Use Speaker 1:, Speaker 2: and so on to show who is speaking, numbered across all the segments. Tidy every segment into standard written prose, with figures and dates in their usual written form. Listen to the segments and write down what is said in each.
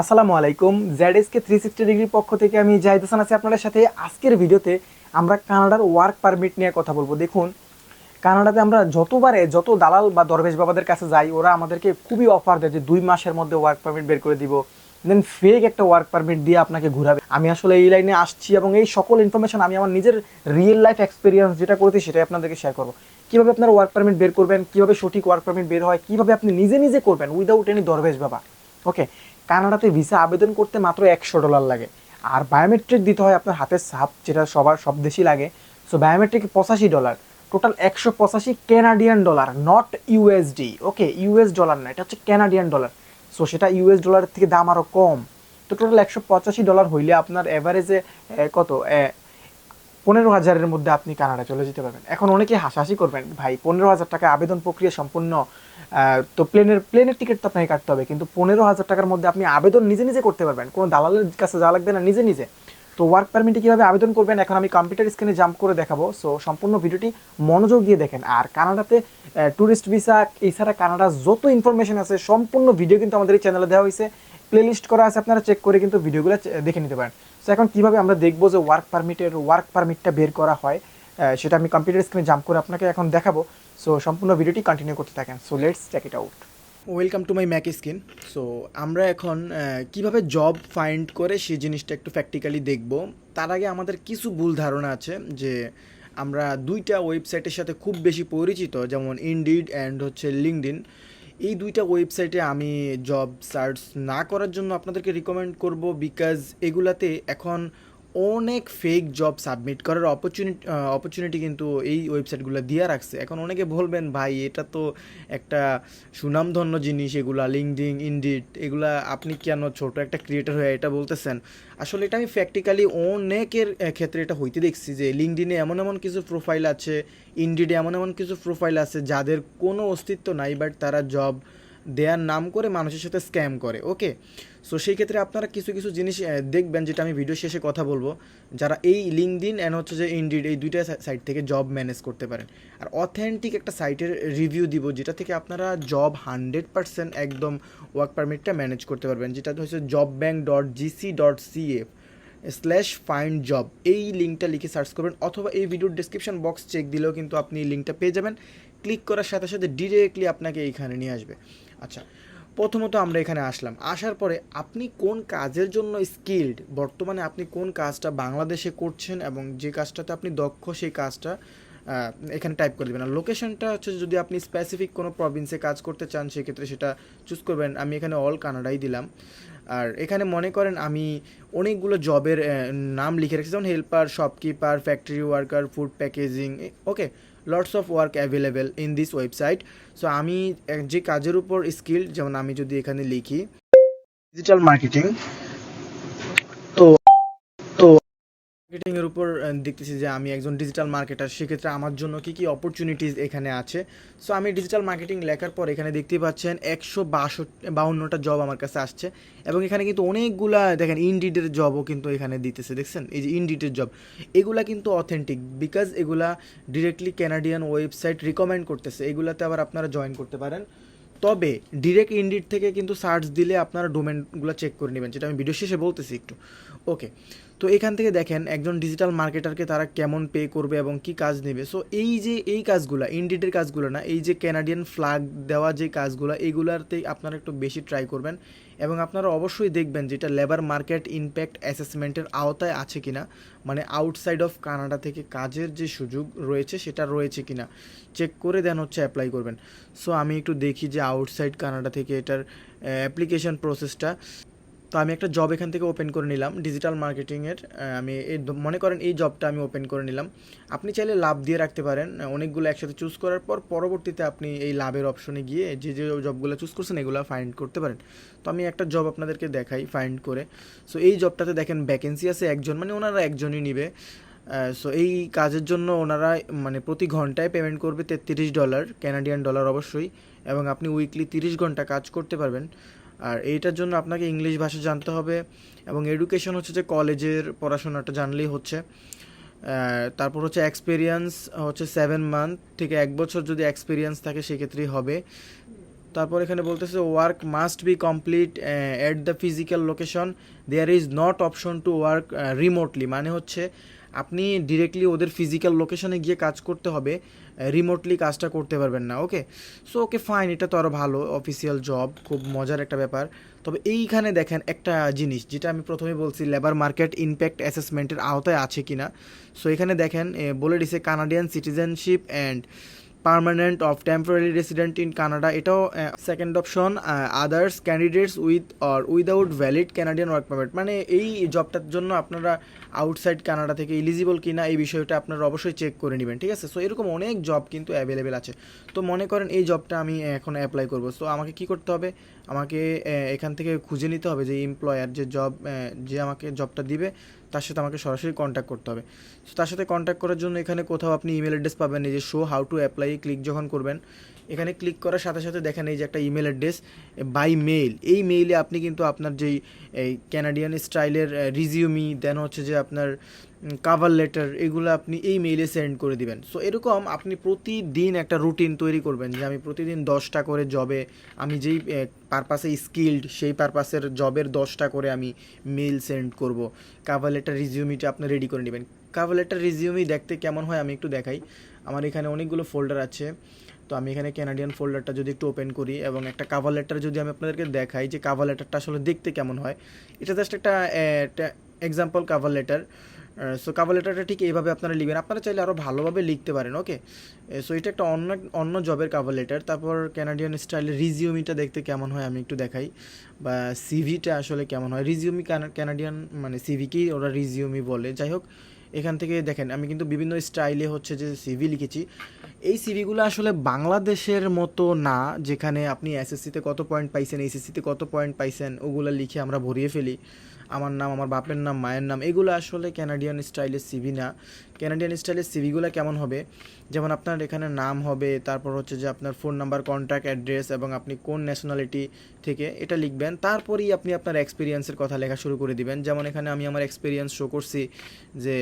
Speaker 1: আসসালামু আলাইকুম। ZSK 360 ডিগ্রির পক্ষ থেকে আমি জাহিদ হাসান আছি আপনাদের সাথে। আজকের ভিডিওতে আমরা কানাডার ওয়ার্ক পারমিট নিয়ে কথা বলবো। দেখুন, কানাডাতে আমরা যত দালাল বা দরবেশ বাবাদের কাছে যাই, ওরা আমাদেরকে খুবই অফার দেয় যে 2 মাসের মধ্যে ওয়ার্ক পারমিট বের করে দিব, দেন ফেক একটা ওয়ার্ক পারমিট দিয়ে আপনাকে ঘুরাবে। আমি আসলে এই লাইনে আসছি এবং এই সকল ইনফরমেশন আমি আমার নিজের রিয়েল লাইফ এক্সপিরিয়েন্স যেটা করেছি সেটাই আপনাদেরকে শেয়ার করবো। কীভাবে আপনারা ওয়ার্ক পারমিট বের করবেন, কীভাবে সঠিক ওয়ার্ক পারমিট বের হয়, কীভাবে আপনি নিজে নিজে করবেন উইদাউট এনি দরবেশ বাবা। ওকে, কানাডাতে ভিসা আবেদন করতে মাত্র $100 লাগে, আর বায়োমেট্রিক দিতে হয় আপনার হাতের ছাপ, যেটা সব দেশই লাগে। So biometric $85, total 185 Canadian dollar, not USD. Okay, US dollar না, এটা হচ্ছে ক্যানাডিয়ান ডলার। সো সেটা ইউএস ডলারের থেকে দাম আরও কম। তো টোটাল $185 হইলে আপনার এভারেজে কত 15,000-এর মধ্যে আপনি কানাডা চলে যেতে পারবেন। এখন অনেকে হাসাহাসি করবেন, ভাই 15,000 টাকা আবেদন প্রক্রিয়া সম্পূর্ণ, তো প্লেনের টিকিট তো আপনাকে কাটতে হবে, কিন্তু 15,000 টাকার মধ্যে আপনি আবেদন নিজে নিজে করতে পারবেন, কোনো দালালের কাছে যাওয়া লাগবে না, নিজে নিজে। তো ওয়ার্ক পারমিটে কীভাবে আবেদন করবেন এখন আমি কম্পিউটার স্ক্রিনে জাম্প করে দেখাবো। সো সম্পূর্ণ ভিডিওটি মনোযোগ দিয়ে দেখেন। আর কানাডাতে ট্যুরিস্ট ভিসা এছাড়া কানাডার যত ইনফরমেশন আছে সম্পূর্ণ ভিডিও কিন্তু আমাদের এই চ্যানেলে দেওয়া হয়েছে, প্লেলিস্ট করা আছে, আপনারা চেক করে কিন্তু ভিডিওগুলো দেখে নিতে পারেন। সো এখন কীভাবে আমরা দেখবো যে ওয়ার্ক পারমিটটা বের করা হয়, সেটা আমি কম্পিউটার স্ক্রিনে জাম্প করে আপনাকে এখন দেখাবো। সো সম্পূর্ণ ভিডিওটি কন্টিনিউ করতে থাকেন। So let's check it out. Welcome to my Mac screen. So আমরা এখন কিভাবে জব ফাইন্ড করে সেই জিনিসটা একটু প্র্যাকটিক্যালি দেখব। তার আগে আমাদের কিছু ভুল ধারণা আছে যে আমরা দুইটা ওয়েবসাইটের সাথে খুব বেশি পরিচিত, যেমন ইনডিড অ্যান্ড হচ্ছে লিঙ্কডইন। এই দুইটা ওয়েবসাইটে আমি জব সার্চ না করার জন্য আপনাদেরকে রিকমেন্ড করব, বিকজ এগুলাতে এখন অনেক ফেক জব সাবমিট করার অপরচুনিটি কিন্তু এই ওয়েবসাইটগুলো দিয়ে রাখছে। এখন অনেকে বলবেন, ভাই এটা তো একটা সুনামধন্য জিনিস, এগুলা লিঙ্কডইন, ইনডিড, এগুলা আপনি কেন ছোট একটা ক্রিয়েটর হয়ে এটা বলতেছেন। আসলে এটা আমি প্র্যাকটিক্যালি অনেকের ক্ষেত্রে এটা হইতে দেখছি যে লিঙ্কডইনে এমন এমন কিছু প্রোফাইল আছে, ইনডিডে এমন এমন কিছু প্রোফাইল আছে যাদের কোনো অস্তিত্ব নাই, বাট তারা জব দেওয়ার নাম করে মানুষের সাথে স্ক্যাম করে। ওকে, সো সেই ক্ষেত্রে আপনারা কিছু কিছু জিনিস দেখবেন, যেটা আমি ভিডিও শেষে কথা বলবো, যারা এই লিঙ্কডইন অ্যান্ড হচ্ছে যে ইনডিড এই দুইটা সাইট থেকে জব ম্যানেজ করতে পারেন। আর অথেন্টিক একটা সাইটের রিভিউ দিব, যেটা থেকে আপনারা জব 100% একদম ওয়ার্ক পারমিটটা ম্যানেজ করতে পারবেন, যেটা হচ্ছে jobbank.gc.ca/find job। এই লিঙ্কটা লিখে সার্চ করবেন, অথবা এই ভিডিওর ডিসক্রিপশন বক্স চেক দিলেও কিন্তু আপনি লিঙ্কটা পেয়ে যাবেন। ক্লিক করার সাথে সাথে ডিরেক্টলি আপনাকে এইখানে নিয়ে আসবে। আচ্ছা, প্রথমত আমরা এখানে আসার পরে আপনি কোন কাজের জন্য স্কিল্ড, বর্তমানে আপনি কোন কাজটা বাংলাদেশে করছেন এবং যে কাজটাতে আপনি দক্ষ সেই কাজটা এখানে টাইপ করে দেবেন। আর লোকেশনটা হচ্ছে যদি আপনি স্পেসিফিক কোনো প্রভিন্সে কাজ করতে চান সেক্ষেত্রে সেটা চুজ করবেন। আমি এখানে অল কানাডাই দিলাম। আর এখানে মনে করেন আমি অনেকগুলো জবের নাম লিখে রেখেছি, যেমন helper, shopkeeper, factory worker, food packaging. Okay, lots of work available in this website. So আমি যে কাজের উপর স্কিল, যেমন আমি যদি এখানে লিখি ডিজিটাল মার্কেটিং, তো তো মার্কেটিং এর উপর দেখতেছি যে আমি একজন ডিজিটাল মার্কেটার, সেক্ষেত্রে আমার জন্য কি কি অপরচুনিটিস এখানে আছে। সো আমি ডিজিটাল মার্কেটিং লেখার পর এখানে দেখতেই পাচ্ছেন 152টা জব আমার কাছে আসছে, এবং এখানে কিন্তু অনেকগুলা দেখেন ইনডিডের জবও কিন্তু এখানে দিতেছে, দেখছেন এই যে ইনডিডের জব, এগুলা কিন্তু অথেন্টিক, বিকজ এগুলা ডিরেক্টলি ক্যানাডিয়ান ওয়েবসাইট রিকমেন্ড করতেছে, এগুলাতে আবার আপনারা জয়েন করতে পারেন। তবে ডিরেক্ট ইনডিড থেকে কিন্তু সার্চ দিলে আপনারা ডোমেনগুলো চেক করে নেবেন, যেটা আমি ভিডিও শেষে বলতেছি একটু। ওকে, তো এখান থেকে দেখেন একজন ডিজিটাল মার্কেটারকে তারা কেমন পে করবে এবং কি কাজ নেবে। সো এই কাজগুলো ইনডিডের কাজগুলো না, এই যে ক্যানাডিয়ান ফ্ল্যাগ দেওয়া যে কাজগুলো, এইগুলাতেই আপনারা একটু বেশি ট্রাই করবেন, এবং আপনারা অবশ্যই দেখবেন যেটা লেবার মার্কেট ইমপ্যাক্ট অ্যাসেসমেন্টের আওতায় আছে কিনা, মানে আউটসাইড অফ কানাডা থেকে কাজের যে সুযোগ রয়েছে সেটা রয়েছে কিনা চেক করে দেন হচ্ছে অ্যাপ্লাই করবেন। সো আমি একটু দেখি যে আউটসাইড কানাডা থেকে এটার অ্যাপ্লিকেশন প্রসেসটা। তো আমি একটা জব এখান থেকে ওপেন করে নিলাম ডিজিটাল মার্কেটিংয়ের। আমি মনে করেন এই জবটা আমি ওপেন করে নিলাম। আপনি চাইলে লাভ দিয়ে রাখতে পারেন, অনেকগুলো একসাথে চুজ করার পর পরবর্তীতে আপনি এই লাভের অপশনে গিয়ে যে যে জবগুলো চুজ করছেন এগুলো ফাইন্ড করতে পারেন। তো আমি একটা জব আপনাদেরকে দেখাই ফাইন্ড করে। সো এই জবটাতে দেখেন ভ্যাকেন্সি আছে একজন, মানে ওনারা একজনই নিবে। সো এই কাজের জন্য ওনারা মানে প্রতি ঘন্টায় পেমেন্ট করবে $33, ক্যানাডিয়ান ডলার অবশ্যই, এবং আপনি উইকলি 30 ঘন্টা কাজ করতে পারবেন। আর এইটার জন্য আপনাকে ইংলিশ ভাষা জানতে হবে, এবং এডুকেশন হচ্ছে যে কলেজের পড়াশোনাটা জানলেই হচ্ছে। তারপর হচ্ছে এক্সপিরিয়েন্স হচ্ছে 7 মান্থ থেকে 1 বছর যদি এক্সপিরিয়েন্স থাকে সেক্ষেত্রেই হবে। তারপর এখানে বলতেছে work must be complete at the physical location, there is not option to work remotely, মানে হচ্ছে আপনি ডিরেক্টলি ওদের ফিজিক্যাল লোকেশনে গিয়ে কাজ করতে হবে, রিমোটলি কাজটা করতে পারবেন না। ওকে, সো ওকে ফাইন, এটা তো আরও ভালো, অফিসিয়াল জব, খুব মজার একটা ব্যাপার। তবে এইখানে দেখেন একটা জিনিস যেটা আমি প্রথমে বলছি লেবার মার্কেট ইমপ্যাক্ট অ্যাসেসমেন্টের আওতায় আছে কিনা। সো এখানে দেখেন বলে দিছে Canadian citizenship and permanent of temporary resident in Canada, এটাও second option, others candidates with or without valid Canadian work permit, মানে এই জবটার জন্য আপনারা আউটসাইড কানাডা থেকে এলিজিবল কিনা এই বিষয়টা আপনারা অবশ্যই চেক করে নেবেন, ঠিক আছে। সো এরকম অনেক জব কিন্তু অ্যাভেলেবেল আছে। তো মনে করেন এই জবটা আমি এখন অ্যাপ্লাই করব, সো আমাকে কি করতে হবে, আমাকে এখান থেকে খুঁজে নিতে হবে যে এমপ্লয়ার যে আমাকে জবটা দিবে তার সাথে আমাকে সরাসরি কন্ট্যাক্ট করতে হবে। সো তার সাথে কন্ট্যাক্ট করার জন্য এখানে কোথাও আপনি ইমেল অ্যাড্রেস পাবেন, এই যে show how to apply click যখন করবেন, এখানে ক্লিক করার সাথে সাথে দেখেন এই যে একটা ইমেল অ্যাড্রেস বাই মেইল, এই মেইলে আপনি কিন্তু আপনার যেই এই ক্যানাডিয়ান স্টাইলের রিজিউমি, দেন হচ্ছে যে আপনার কাভার লেটার, এগুলো আপনি এই মেইলে সেন্ড করে দিবেন। সো এরকম আপনি প্রতিদিন একটা রুটিন তৈরি করবেন যে আমি প্রতিদিন 10টা করে জবে, আমি যেই পারপাসে স্কিল্ড সেই পারপাসের জবের 10টা করে আমি মেইল সেন্ড করব। কাভার লেটার রিজিউমিটা আপনি রেডি করে নেবেন। কাভার লেটার রিজিউমি দেখতে কেমন হয় আমি একটু দেখাই। আমার এখানে অনেকগুলো ফোল্ডার আছে, তো আমি এখানে ক্যানাডিয়ান ফোল্ডারটা যদি একটু ওপেন করি এবং একটা কাভার লেটার যদি আমি আপনাদেরকে দেখাই যে কাভার লেটারটা আসলে দেখতে কেমন হয়, এটা জাস্ট একটা example cover letter. So cover লেটারটা ঠিক এইভাবে আপনারা লিখবেন, আপনারা চাইলে আরও ভালোভাবে লিখতে পারেন। ওকে, সো এটা একটা অন্য জবের কাভার লেটার। তারপর ক্যানাডিয়ান স্টাইলের রিজিউমিটা দেখতে কেমন হয় আমি একটু দেখাই, বা সিভিটা আসলে কেমন হয়। রিজিউমি ক্যানাডিয়ান মানে সিভিকেই ওরা রিজিউমি বলে, যাই হোক। এখান থেকে দেখেন আমি কিন্তু বিভিন্ন স্টাইলে হচ্ছে যে সিভি লিখেছি। এই সিভিগুলো আসলে বাংলাদেশের মতো না, যেখানে আপনি এসএসসিতে কত পয়েন্ট পাইছেন, এইচএসসিতে কত পয়েন্ট পাইছেন, ওগুলো লিখে আমরা ভরিয়ে ফেলি, আমার নাম, আমার বাপের নাম, মায়ের নাম, এগুলো আসলে ক্যানাডিয়ান স্টাইলের সিভি না। ক্যানাডিয়ান স্টাইলের সিভিগুলো কেমন হবে, যেমন আপনার এখানে নাম হবে, তারপর হচ্ছে যে আপনার ফোন নাম্বার, কন্ট্যাক্ট অ্যাড্রেস এবং আপনি কোন ন্যাশনালিটি থেকে এটা লিখবেন। তারপরেই আপনি আপনার এক্সপিরিয়েন্সের কথা লেখা শুরু করে দিবেন। যেমন এখানে আমি আমার এক্সপিরিয়েন্স শো করছি যে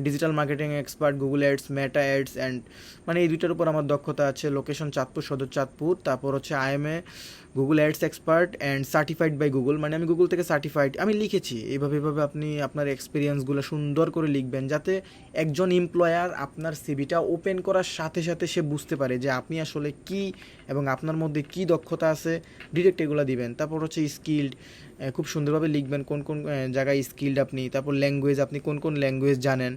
Speaker 1: digital marketing expert, Google ads, meta ads and, মানে এই দুইটার উপর আমার দক্ষতা আছে। লোকেশন চাঁদপুর, সদর চাঁদপুর। তারপর হচ্ছে I'm a Google ads expert and certified by Google, মানে আমি গুগল থেকে সার্টিফাইড, আমি লিখেছি। এইভাবে আপনি আপনার এক্সপিরিয়েন্সগুলো সুন্দর করে লিখবেন, যাতে একজন এমপ্লয়ার আপনার সিভিটা ওপেন করার সাথে সাথে সে বুঝতে পারে যে আপনি আসলে কি এবং আপনার মধ্যে কি দক্ষতা আছে, ডিরেক্ট এগুলো দিবেন। তারপর হচ্ছে স্কিল্ড, খুব সুন্দরভাবে লিখবেন কোন কোন জায়গায় স্কিল্ড আপনি। তারপর ল্যাঙ্গুয়েজ, আপনি কোন কোন ল্যাঙ্গুয়েজ জানেন।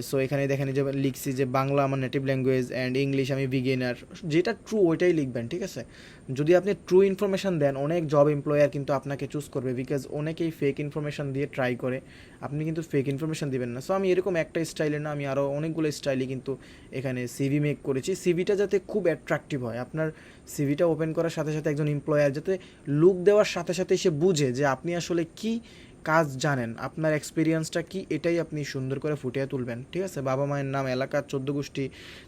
Speaker 1: সো এখানে দেখেন যে লিখছি যে বাংলা আমার নেটিভ ল্যাঙ্গুয়েজ অ্যান্ড ইংলিশ আমি বিগিনার, যেটা ট্রু ওইটাই লিখবেন, ঠিক আছে। যদি আপনি ট্রু ইনফরমেশান দেন, অনেক জব এমপ্লয়ার কিন্তু আপনাকে চুজ করবে, বিকজ অনেকেই ফেক ইনফরমেশান দিয়ে ট্রাই করে, আপনি কিন্তু ফেক ইনফরমেশান দিবেন না। সো আমি এরকম একটা স্টাইলে না, আমি আরও অনেকগুলো স্টাইলে কিন্তু এখানে সিভি মেক করেছি। সিভিটা যাতে খুব অ্যাট্রাকটিভ হয়, আপনার সিভিটা ওপেন করার সাথে সাথে একজন এমপ্লয়ার যাতে লুক দেওয়ার সাথে সাথে সে বুঝে যে আপনি আসলে কি কাজ জানেন, আপনার এক্সপিরিয়েন্সটা কি, এটাই আপনি সুন্দর করে ফুটিয়ে তুলবেন, ঠিক আছে। বাবা মায়ের নাম, এলাকার 14 গোষ্ঠী,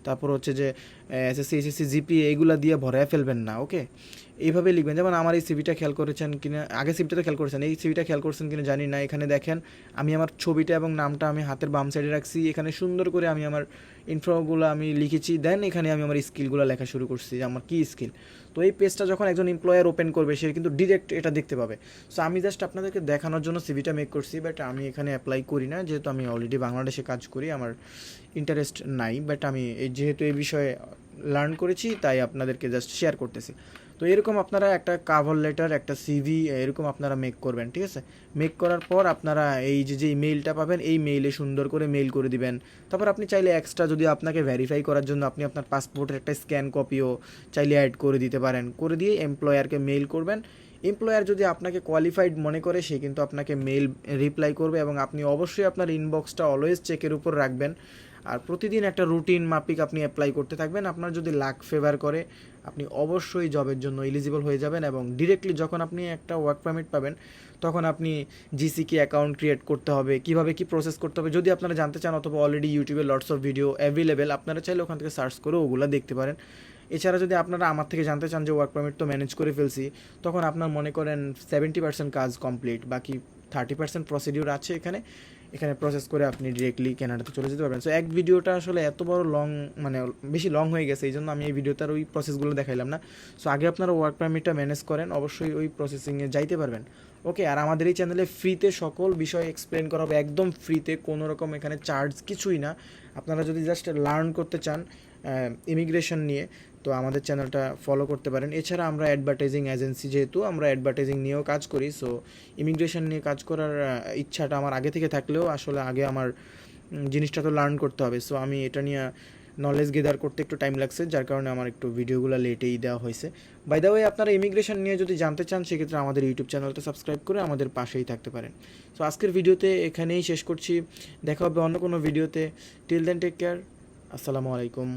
Speaker 1: তারপর হচ্ছে যে এসএসসি, এসএসসি, জিপি, এইগুলা দিয়ে ভরায় ফেলবেন না। ওকে, এইভাবে লিখবেন। যেমন আমার এই সিভিটা খেয়াল করেছেন কিনা, আগে সিভিটা তো খেয়াল করেছেন, এই সিভিটা খেয়াল করছেন কিনা জানি না। এখানে দেখেন আমি আমার ছবিটা এবং নামটা আমি হাতের বাম সাইডে রাখছি, এখানে সুন্দর করে আমি আমার ইনফোগুলো আমি লিখেছি, দেন এখানে আমি আমার স্কিলগুলো লেখা শুরু করছি যে আমার কী স্কিল। তো এই পেজটা যখন একজন এমপ্লয়ার ওপেন করবে, সে কিন্তু ডিরেক্ট এটা দেখতে পাবে। সো আমি জাস্ট আপনাদেরকে দেখানোর জন্য সিভিটা মেক করছি, বাট আমি এখানে অ্যাপ্লাই করি না, যেহেতু আমি অলরেডি বাংলাদেশে কাজ করি, আমার ইন্টারেস্ট নাই। বাট আমি যেহেতু এই বিষয়ে লার্ন করেছি, তাই আপনাদেরকে জাস্ট শেয়ার করতেছি। তো এরকম আপনারা একটা কাভার লেটার, একটা সিভি এরকম আপনারা মেক করবেন, ঠিক আছে। মেক করার পর আপনারা এই যে মেইলটা পাবেন, এই মেইলে সুন্দর করে মেইল করে দিবেন। তারপর আপনি চাইলে এক্সট্রা যদি আপনাকে ভেরিফাই করার জন্য আপনি আপনার পাসপোর্টের একটা স্ক্যান কপিও চাইলে অ্যাড করে দিতে পারেন, করে দিয়ে এমপ্লয়ারকে মেইল করবেন। এমপ্লয়ার যদি আপনাকে কোয়ালিফাইড মনে করে, সে কিন্তু আপনাকে মেইল রিপ্লাই করবে, এবং আপনি অবশ্যই আপনার ইনবক্সটা অলওয়েজ চেকের উপর রাখবেন। আর প্রতিদিন একটা রুটিন মাফিক আপনি অ্যাপ্লাই করতে থাকবেন। আপনার যদি লাক ফেভার করে, আপনি অবশ্যই জবের জন্য এলিজিবল হয়ে যাবেন, এবং ডিরেক্টলি যখন আপনি একটা ওয়ার্ক পারমিট পাবেন, তখন আপনি জিসিকে অ্যাকাউন্ট ক্রিয়েট করতে হবে, কীভাবে কী প্রসেস করতে হবে, যদি আপনারা জানতে চান, অথবা অলরেডি ইউটিউবে লটস অফ ভিডিও অ্যাভেলেবেল, আপনারা চাইলে ওখান থেকে সার্চ করে ওগুলো দেখতে পারেন। এছাড়া যদি আপনারা আমার থেকে জানতে চান যে ওয়ার্ক পারমিট তো ম্যানেজ করে ফেলছি, তখন আপনার মনে করেন 70% কাজ কমপ্লিট, বাকি 30% প্রসিডিউর আছে এখানে। এখানে প্রসেস করে আপনি ডিরেক্টলি কানাডাতে চলে যেতে পারবেন। সো এক ভিডিওটা আসলে এত বড় লং, মানে বেশি লং হয়ে গেছে, এই জন্য আমি এই ভিডিওতে আর ওই প্রসেসগুলো দেখাইলাম না। সো আগে আপনারা ওয়ার্ক পারমিটটা ম্যানেজ করেন, অবশ্যই ওই প্রসেসিংয়ে যাইতে পারবেন। ওকে, আর আমাদের এই চ্যানেলে ফ্রিতে সকল বিষয় এক্সপ্লেন করা হবে, একদম ফ্রিতে, কোনো রকম এখানে চার্জ কিছুই না। আপনারা যদি জাস্ট লার্ন করতে চান ইমিগ্রেশন নিয়ে, তো আমাদের চ্যানেলটা ফলো করতে পারেন। এছাড়া আমরা অ্যাডভার্টাইজিং এজেন্সি, যেহেতু আমরা অ্যাডভার্টাইজিং নিয়েও কাজ করি, সো ইমিগ্রেশন নিয়ে কাজ করার ইচ্ছাটা আমার আগে থেকে থাকলেও আসলে আগে আমার জিনিসটা তো লার্ন করতে হবে। সো আমি এটা নিয়ে নলেজ গেদার করতে একটু টাইম লাগছে, যার কারণে আমার একটু ভিডিওগুলো লেটেই দেওয়া হয়েছে। বাই দ্য ওয়ে, আপনারা ইমিগ্রেশন নিয়ে যদি জানতে চান, সেক্ষেত্রে আমাদের ইউটিউব চ্যানেলটা সাবস্ক্রাইব করে আমাদের পাশেই থাকতে পারেন। সো আজকের ভিডিওতে এখানেই শেষ করছি, দেখা হবে অন্য কোনো ভিডিওতে। টিল দেন টেক কেয়ার, আসসালামু আলাইকুম।